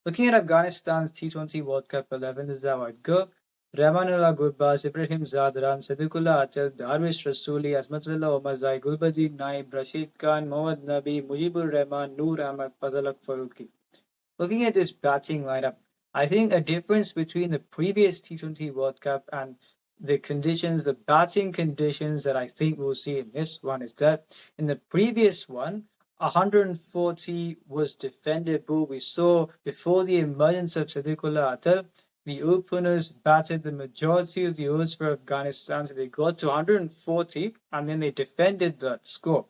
Looking at Afghanistan's T20 World Cup 11, this is how I'd go. Rahmanullah Gurbaz, Ibrahim Zadran, Sadiqullah Atel, Darwish Rasuli, Azmatullah Omazai, Gulbadin Naib, Rashid Khan, Mohammad Nabi, Mujibur Rahman, Noor Ahmad, Fazalak Faruqi. Looking at this batting lineup, I think a difference between the previous T20 World Cup and the conditions, the batting conditions that I think we'll see in this one is that in the previous one, 140 was defendable. We saw before the emergence of Sadiqullah Atal, the openers batted the majority of the overs for Afghanistan, so they got to 140 and then they defended that score.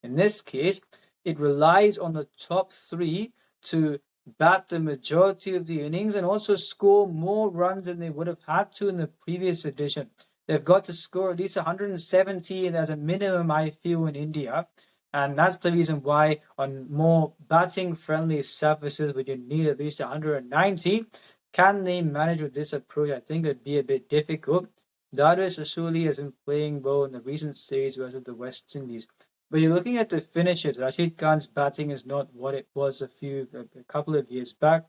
In this case, it relies on the top three to bat the majority of the innings and also score more runs than they would have had to in the previous edition. They've got to score at least 170 as a minimum, I feel, in India. And that's the reason why on more batting friendly surfaces, where you need at least 190, can they manage with this approach? I think it'd be a bit difficult. Darwish Rasuli has been playing well in the recent series versus the West Indies. But you're looking at the finishes. Rashid Khan's batting is not what it was a couple of years back.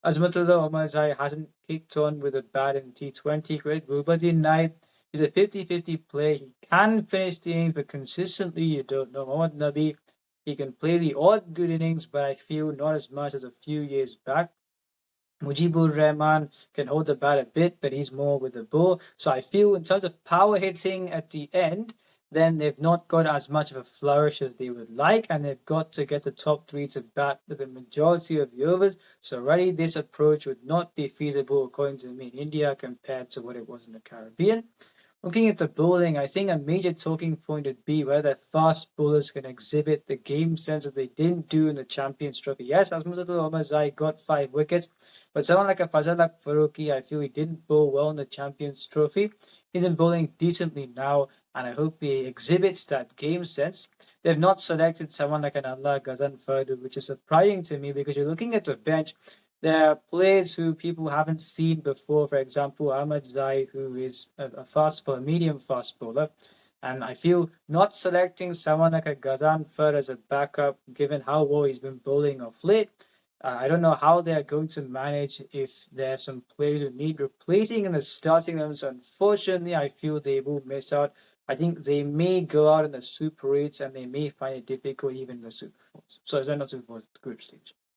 Azmatullah Omazai hasn't kicked on with a bat in T20 cricket. Gulbadin Naib is a 50-50 player. He can finish the innings, but consistently you don't know. Mohammad Nabi, he can play the odd good innings, but I feel not as much as a few years back. Mujibur Rahman can hold the bat a bit, but he's more with the ball. So I feel in terms of power hitting at the end, then they've not got as much of a flourish as they would like, and they've got to get the top three to bat the majority of the overs. So already this approach would not be feasible according to me in India compared to what it was in the Caribbean. Looking at the bowling, I think a major talking point would be whether fast bowlers can exhibit the game sense that they didn't do in the Champions Trophy. Yes, Azmatullah Omazai got 5 wickets, but someone like a Fazalak Faruqi, I feel he didn't bowl well in the Champions Trophy. He's been bowling decently now, and I hope he exhibits that game sense. They've not selected someone like an Allah Ghazan Fardu, which is surprising to me because you're looking at the bench. There are players who people haven't seen before. For example, Ahmad Zai, who is a fast bowler, medium fast bowler. And I feel not selecting someone like a Ghazan Fard as a backup, given how well he's been bowling of late. I don't know how they're going to manage if there are some players who need replacing in the starting them. So unfortunately, I feel they will miss out. I think they may go out in the Super 8s and they may find it difficult even in the Super 4s. So it's not Super 4s, group stage.